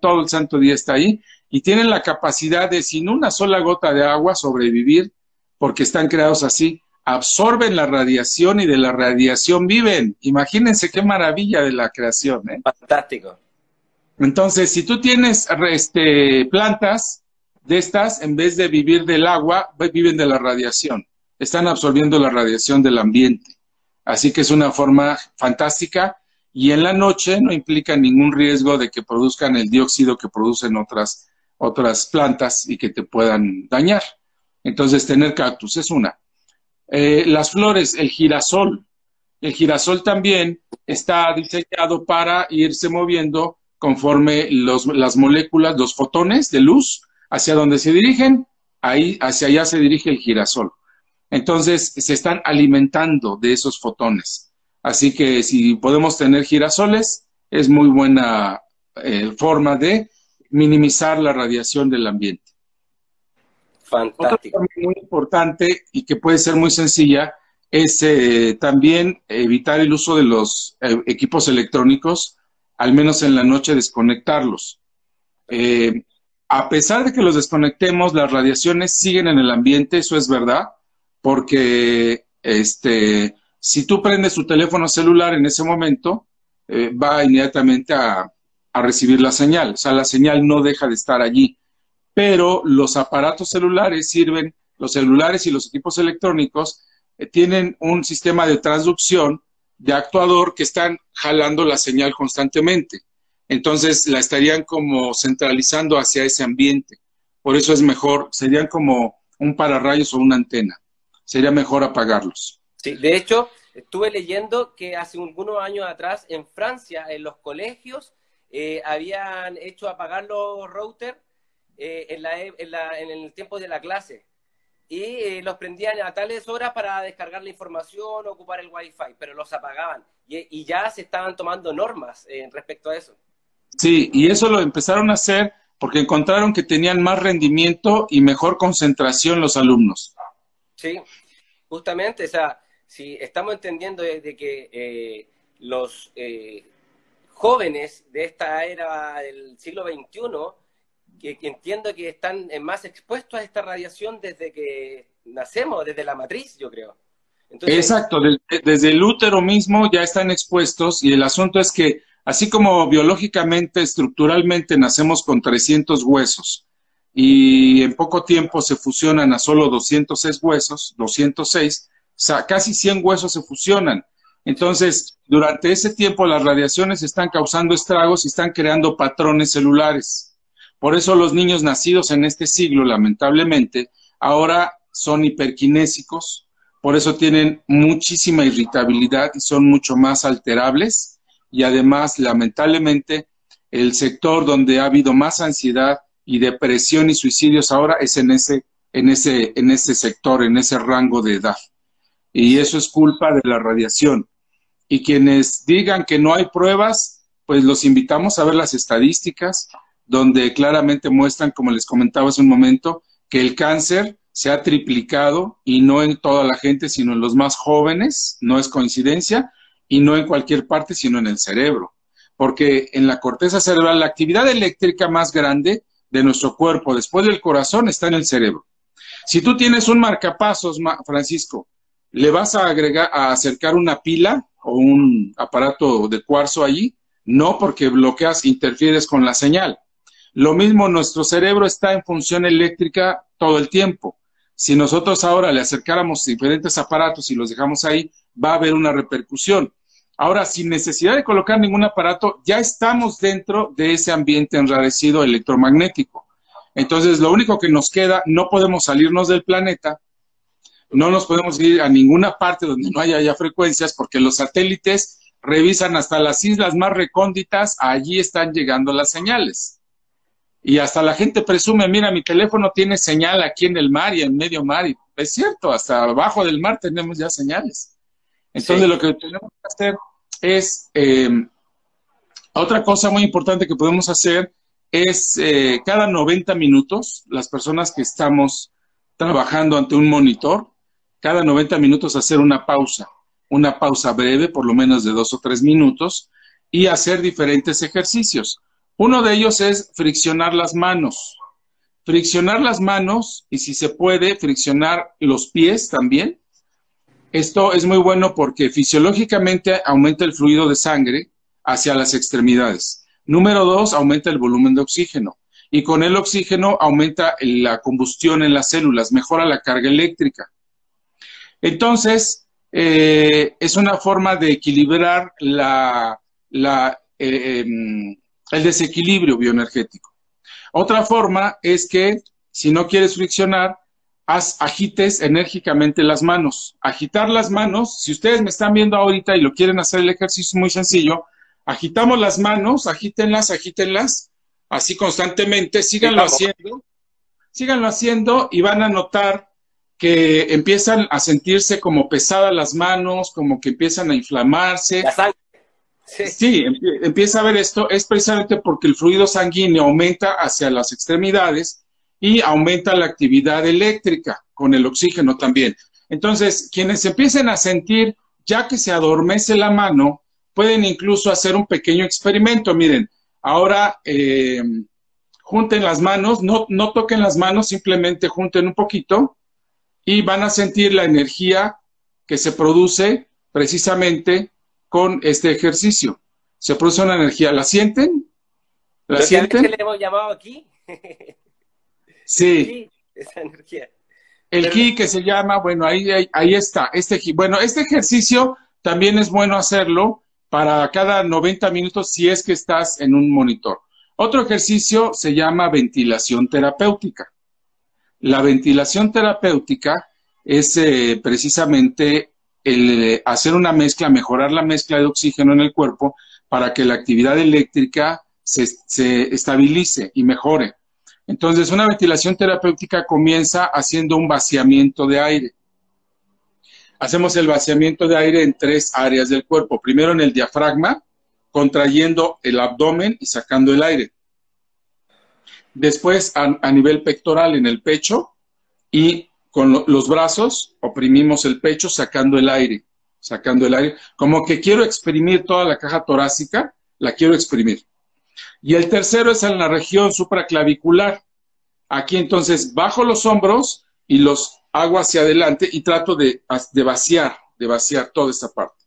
todo el santo día está ahí, y tienen la capacidad de, sin una sola gota de agua, sobrevivir, porque están creados así. absorben la radiación y de la radiación viven. Imagínense qué maravilla de la creación, ¿eh? Fantástico. Entonces, si tú tienes plantas de estas, en vez de vivir del agua, viven de la radiación. Están absorbiendo la radiación del ambiente. Así que es una forma fantástica y en la noche no implica ningún riesgo de que produzcan el dióxido que producen otras plantas y que te puedan dañar. Entonces, tener cactus es una. Las flores, el girasol. El girasol también está diseñado para irse moviendo conforme las moléculas, los fotones de luz, hacia donde se dirigen, hacia allá se dirige el girasol. Entonces, se están alimentando de esos fotones. Así que si podemos tener girasoles, es muy buena forma de minimizar la radiación del ambiente. Fantástico. Otra cosa muy importante y que puede ser muy sencilla es también evitar el uso de los equipos electrónicos, al menos en la noche desconectarlos. A pesar de que los desconectemos, las radiaciones siguen en el ambiente, eso es verdad, porque si tú prendes tu teléfono celular en ese momento, va inmediatamente a recibir la señal, o sea, la señal no deja de estar allí, pero los aparatos celulares sirven, los celulares y los equipos electrónicos tienen un sistema de transducción de actuador que están jalando la señal constantemente. Entonces la estarían como centralizando hacia ese ambiente. Por eso es mejor, serían como un pararrayos o una antena. Sería mejor apagarlos. Sí, de hecho, estuve leyendo que hace algunos años atrás en Francia, en los colegios, habían hecho apagar los routers en el tiempo de la clase. Y los prendían a tales horas para descargar la información o ocupar el wifi, pero los apagaban. Y ya se estaban tomando normas respecto a eso. Sí, y eso lo empezaron a hacer porque encontraron que tenían más rendimiento y mejor concentración los alumnos. Sí, justamente, o sea, si estamos entendiendo de que los jóvenes de esta era del siglo XXI, que entiendo que están más expuestos a esta radiación desde que nacemos, desde la matriz, yo creo. Entonces, exacto, desde el útero mismo ya están expuestos y el asunto es que así como biológicamente, estructuralmente nacemos con 300 huesos y en poco tiempo se fusionan a solo 206 huesos, 206, o sea, casi 100 huesos se fusionan. Entonces, durante ese tiempo las radiaciones están causando estragos y están creando patrones celulares. Por eso los niños nacidos en este siglo, lamentablemente, ahora son hiperkinésicos, por eso tienen muchísima irritabilidad y son mucho más alterables. Y además, lamentablemente, el sector donde ha habido más ansiedad y depresión y suicidios ahora es en ese sector, en ese rango de edad. Y eso es culpa de la radiación. Y quienes digan que no hay pruebas, pues los invitamos a ver las estadísticas, donde claramente muestran, como les comentaba hace un momento, que el cáncer se ha triplicado y no en toda la gente, sino en los más jóvenes, no es coincidencia, y no en cualquier parte, sino en el cerebro. Porque en la corteza cerebral, la actividad eléctrica más grande de nuestro cuerpo, después del corazón, está en el cerebro. Si tú tienes un marcapasos, Francisco, ¿le vas a acercar una pila o un aparato de cuarzo allí? No, porque bloqueas, interfieres con la señal. Lo mismo, nuestro cerebro está en función eléctrica todo el tiempo. Si nosotros ahora le acercáramos diferentes aparatos y los dejamos ahí, va a haber una repercusión. Ahora, sin necesidad de colocar ningún aparato, ya estamos dentro de ese ambiente enrarecido electromagnético. Entonces, lo único que nos queda, no podemos salirnos del planeta, no nos podemos ir a ninguna parte donde no haya ya frecuencias, porque los satélites revisan hasta las islas más recónditas, allí están llegando las señales. Y hasta la gente presume, mira, mi teléfono tiene señal aquí en el mar y en medio mar, y es cierto, hasta abajo del mar tenemos ya señales. Entonces, sí, lo que tenemos que hacer es, otra cosa muy importante que podemos hacer es cada 90 minutos, las personas que estamos trabajando ante un monitor, cada 90 minutos hacer una pausa breve, por lo menos de 2 o 3 minutos, y hacer diferentes ejercicios. Uno de ellos es friccionar las manos. Friccionar las manos y, si se puede, friccionar los pies también. Esto es muy bueno porque fisiológicamente aumenta el fluido de sangre hacia las extremidades. Número dos, aumenta el volumen de oxígeno. Y con el oxígeno aumenta la combustión en las células, mejora la carga eléctrica. Entonces, es una forma de equilibrar el desequilibrio bioenergético. Otra forma es que si no quieres friccionar, agites enérgicamente las manos. Agitar las manos, si ustedes me están viendo ahorita y lo quieren hacer el ejercicio muy sencillo, agitamos las manos, agítenlas, agítenlas, así constantemente, Sí, vamos. síganlo haciendo y van a notar que empiezan a sentirse como pesadas las manos, como que empiezan a inflamarse. La sangre. Sí. Sí, empieza a ver esto, es precisamente porque el fluido sanguíneo aumenta hacia las extremidades y aumenta la actividad eléctrica con el oxígeno también. Entonces, quienes empiecen a sentir, ya que se adormece la mano, pueden incluso hacer un pequeño experimento. Miren, ahora junten las manos, no toquen las manos, simplemente junten un poquito y van a sentir la energía que se produce precisamente con este ejercicio. Se produce una energía. ¿La sienten? ¿La Lo que a veces sienten? le hemos llamado aquí, el Sí. ki, esa energía. El Pero ki que se llama, bueno, ahí está. Bueno, este ejercicio también es bueno hacerlo para cada 90 minutos si es que estás en un monitor. Otro ejercicio se llama ventilación terapéutica. La ventilación terapéutica es precisamente el hacer una mezcla, mejorar la mezcla de oxígeno en el cuerpo para que la actividad eléctrica se estabilice y mejore. Entonces, una ventilación terapéutica comienza haciendo un vaciamiento de aire. Hacemos el vaciamiento de aire en 3 áreas del cuerpo. Primero en el diafragma, contrayendo el abdomen y sacando el aire. Después a nivel pectoral en el pecho y con los brazos oprimimos el pecho sacando el aire, como que quiero exprimir toda la caja torácica, la quiero exprimir. Y el tercero es en la región supraclavicular. Aquí entonces bajo los hombros y los hago hacia adelante y trato de vaciar toda esta parte.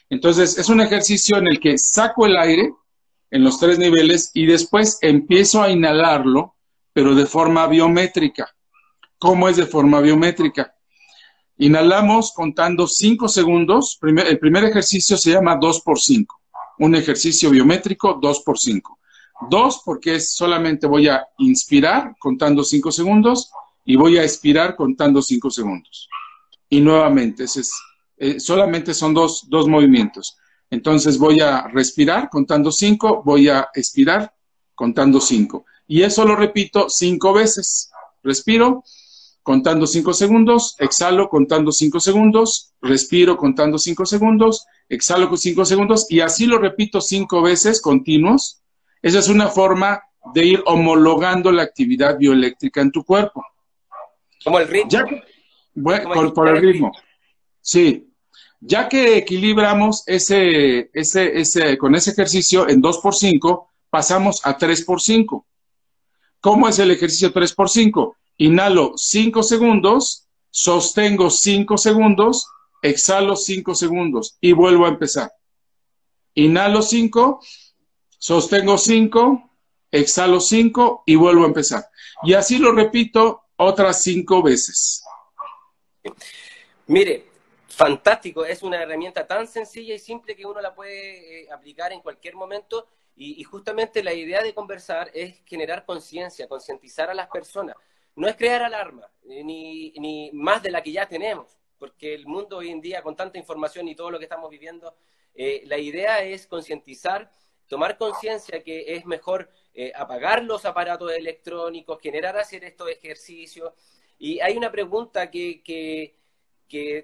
Entonces es un ejercicio en el que saco el aire en los 3 niveles y después empiezo a inhalarlo, pero de forma biométrica. ¿Cómo es de forma biométrica? Inhalamos contando 5 segundos. El primer ejercicio se llama 2x5. Un ejercicio biométrico 2x5. 2 porque solamente voy a inspirar contando 5 segundos y voy a expirar contando 5 segundos. Y nuevamente, solamente son dos movimientos. Entonces voy a respirar contando 5, voy a expirar contando 5. Y eso lo repito 5 veces. Respiro contando 5 segundos, exhalo contando 5 segundos, respiro contando 5 segundos, exhalo con 5 segundos y así lo repito 5 veces continuos. Esa es una forma de ir homologando la actividad bioeléctrica en tu cuerpo. como el ritmo, Ya que, bueno, como por ejecutar el el ritmo, ritmo. sí. Ya que equilibramos con ese ejercicio en 2x5, pasamos a 3x5. ¿Cómo es el ejercicio 3x5? Inhalo 5 segundos, sostengo 5 segundos, exhalo 5 segundos y vuelvo a empezar. Inhalo 5, sostengo 5, exhalo 5 y vuelvo a empezar. Y así lo repito otras 5 veces. Mire, fantástico, es una herramienta tan sencilla y simple que uno la puede aplicar en cualquier momento y justamente la idea de conversar es generar conciencia, concientizar a las personas. No es crear alarma, ni más de la que ya tenemos, porque el mundo hoy en día con tanta información y todo lo que estamos viviendo, la idea es concientizar, tomar conciencia que es mejor apagar los aparatos electrónicos, generar hacer estos ejercicios. Y hay una pregunta que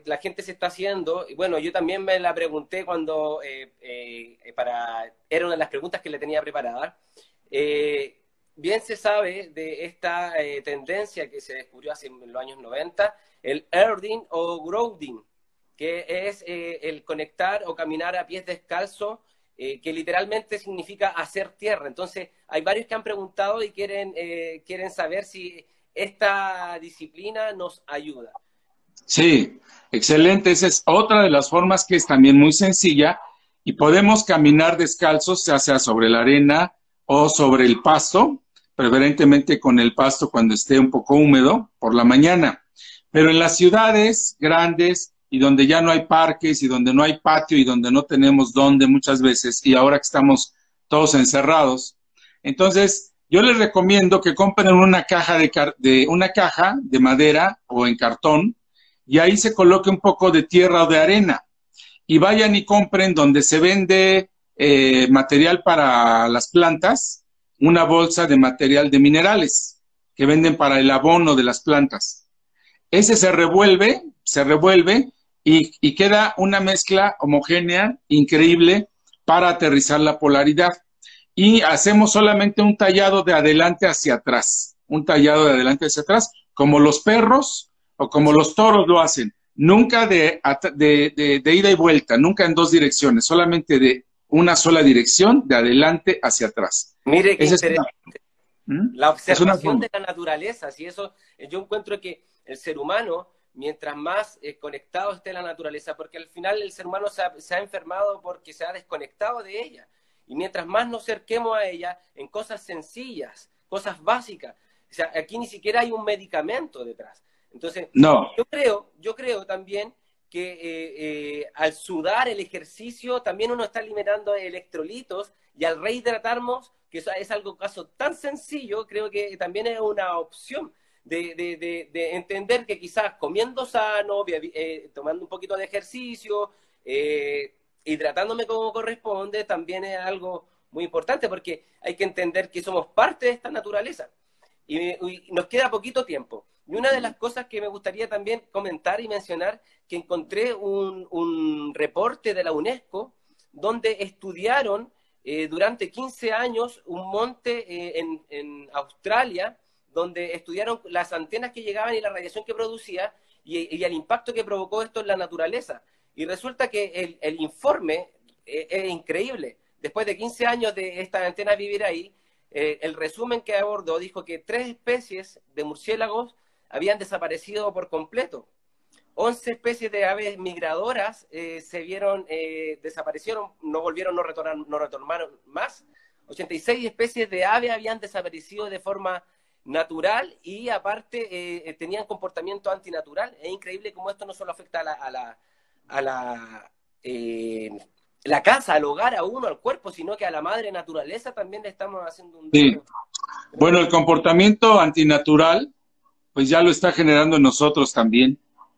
la gente se está haciendo, y bueno, yo también me la pregunté cuando, era una de las preguntas que le tenía preparada. Bien se sabe de esta tendencia que se descubrió hace en los años 90, el earthing o grounding, que es el conectar o caminar a pies descalzos, que literalmente significa hacer tierra. Entonces, hay varios que han preguntado y quieren saber si esta disciplina nos ayuda. Sí, excelente. Esa es otra de las formas que es también muy sencilla y podemos caminar descalzos, ya sea sobre la arena o sobre el pasto, preferentemente con el pasto cuando esté un poco húmedo por la mañana. Pero en las ciudades grandes y donde ya no hay parques y donde no hay patio y donde no tenemos dónde muchas veces, y ahora que estamos todos encerrados, entonces yo les recomiendo que compren una caja una caja de madera o en cartón y ahí se coloque un poco de tierra o de arena y vayan y compren donde se vende material para las plantas, una bolsa de material de minerales que venden para el abono de las plantas. Ese se revuelve y queda una mezcla homogénea, increíble, para aterrizar la polaridad. Y hacemos solamente un tallado de adelante hacia atrás, un tallado de adelante hacia atrás, como los perros o como los toros lo hacen. Nunca de ida y vuelta, nunca en dos direcciones, solamente de una sola dirección, de adelante hacia atrás. Mire qué Esa interesante. La es una observación forma. de la naturaleza, si eso, yo encuentro que el ser humano, mientras más conectado esté a la naturaleza, porque al final el ser humano se ha enfermado porque se ha desconectado de ella, y mientras más nos acerquemos a ella en cosas sencillas, cosas básicas, o sea, aquí ni siquiera hay un medicamento detrás. Entonces, No, yo creo también que al sudar el ejercicio también uno está eliminando electrolitos y al rehidratarnos, que eso es algo caso tan sencillo, creo que también es una opción de entender que quizás comiendo sano, tomando un poquito de ejercicio, hidratándome como corresponde, también es algo muy importante porque hay que entender que somos parte de esta naturaleza y nos queda poquito tiempo. Y una de las cosas que me gustaría también comentar y mencionar, que encontré un reporte de la UNESCO donde estudiaron durante 15 años un monte en Australia, donde estudiaron las antenas que llegaban y la radiación que producía y el impacto que provocó esto en la naturaleza. Y resulta que el informe es increíble. Después de 15 años de estas antenas vivir ahí, el resumen que abordó dijo que 3 especies de murciélagos habían desaparecido por completo. 11 especies de aves migradoras desaparecieron, no volvieron, no retornaron más. 86 especies de aves habían desaparecido de forma natural y aparte tenían comportamiento antinatural. Es increíble cómo esto no solo afecta la casa, al hogar, a uno, al cuerpo, sino que a la madre naturaleza también le estamos haciendo un sí. daño. Bueno, el comportamiento antinatural, pues ya lo está generando en nosotros también,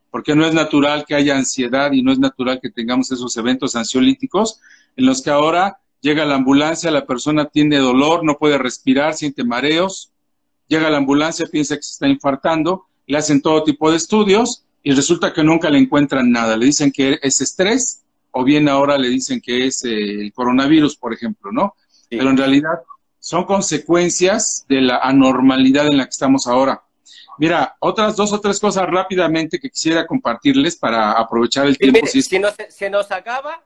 porque no es natural que haya ansiedad y no es natural que tengamos esos eventos ansiolíticos en los que ahora llega la ambulancia, la persona tiene dolor, no puede respirar, siente mareos, llega la ambulancia, piensa que se está infartando, le hacen todo tipo de estudios y resulta que nunca le encuentran nada. Le dicen que es estrés o bien ahora le dicen que es el coronavirus, por ejemplo, ¿no? Sí. Pero en realidad son consecuencias de la anormalidad en la que estamos ahora. Mira, otras 2 o 3 cosas rápidamente que quisiera compartirles para aprovechar el tiempo. Mire, si se nos acaba,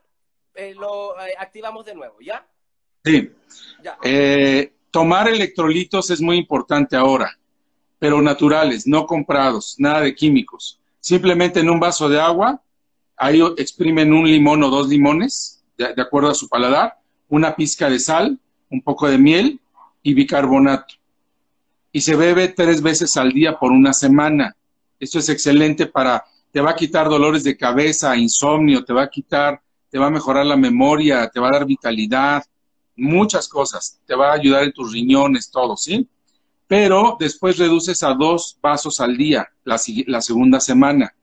lo activamos de nuevo, ¿ya? Sí. Ya. Tomar electrolitos es muy importante ahora, pero naturales, no comprados, nada de químicos. Simplemente en un vaso de agua, ahí exprimen un limón o 2 limones, de acuerdo a su paladar, una pizca de sal, un poco de miel y bicarbonato. Y se bebe 3 veces al día por una semana. Esto es excelente te va a quitar dolores de cabeza, insomnio, te va a mejorar la memoria, te va a dar vitalidad, muchas cosas, te va a ayudar en tus riñones, todo, ¿sí? Pero después reduces a 2 vasos al día la segunda semana.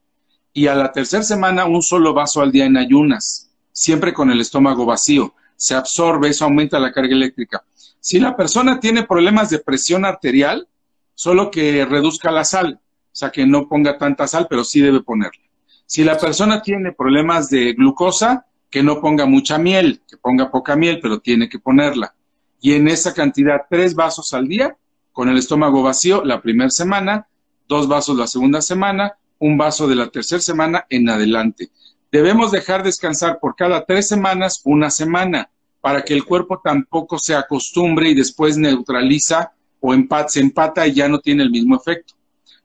Y a la tercera semana, un solo vaso al día en ayunas, siempre con el estómago vacío. Se absorbe, eso aumenta la carga eléctrica. Si la persona tiene problemas de presión arterial, solo que reduzca la sal, o sea, que no ponga tanta sal, pero sí debe ponerla. Si la persona tiene problemas de glucosa, que no ponga mucha miel, que ponga poca miel, pero tiene que ponerla. Y en esa cantidad, 3 vasos al día, con el estómago vacío la primera semana, 2 vasos la segunda semana, 1 vaso de la tercera semana en adelante. Debemos dejar descansar por cada 3 semanas, 1 semana, para que el cuerpo tampoco se acostumbre y después neutraliza o se empata y ya no tiene el mismo efecto.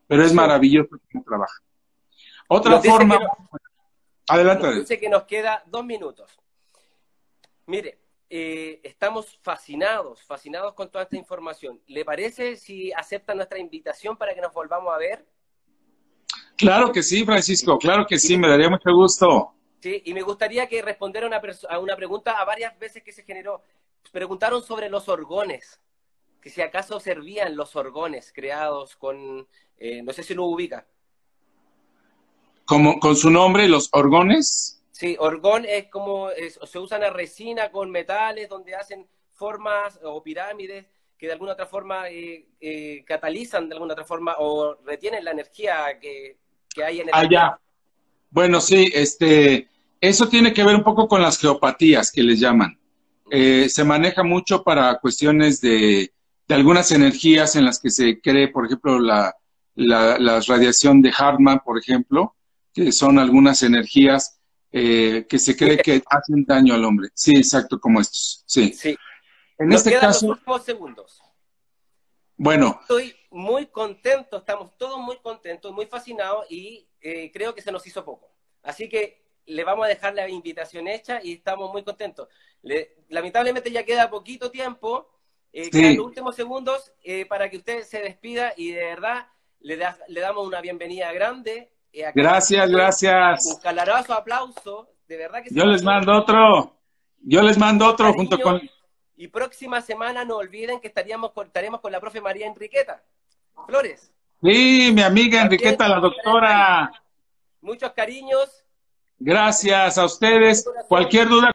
Pero es maravilloso cómo trabaja. Otra forma... Adelante. Nos dice que nos queda 2 minutos. Mire, estamos fascinados con toda esta información. ¿Le parece si acepta nuestra invitación para que nos volvamos a ver? Claro que sí, Francisco, claro que sí, me daría mucho gusto. Sí, y me gustaría que respondiera a una pregunta a varias veces que se generó. Preguntaron sobre los orgones, que si acaso servían los orgones creados con, no sé si lo ubica. Como con su nombre, los orgones. Sí, orgón es como, se usa una resina con metales donde hacen formas o pirámides que de alguna otra forma catalizan de alguna otra forma o retienen la energía que hay en el ambiente. Ya. Bueno, sí, eso tiene que ver un poco con las geopatías que les llaman. Se maneja mucho para cuestiones de algunas energías en las que se cree, por ejemplo, la radiación de Hartmann, por ejemplo, que son algunas energías que se cree que hacen daño al hombre. Sí, exacto, como estos. Sí. Sí. En Nos este quedan caso, los últimos segundos. bueno, Estoy muy contento, estamos todos muy contentos, muy fascinados y creo que se nos hizo poco. Así que le vamos a dejar la invitación hecha y estamos muy contentos. Lamentablemente ya queda poquito tiempo, quedan los últimos segundos para que usted se despida y de verdad le damos una bienvenida grande. Gracias, gracias. Un caloroso aplauso, de verdad que Yo les mando otro junto con... Y próxima semana no olviden que estaremos con la profe María Enriqueta Flores. Sí, mi amiga Enriqueta, la doctora. Muchos cariños. Gracias a ustedes. Cualquier duda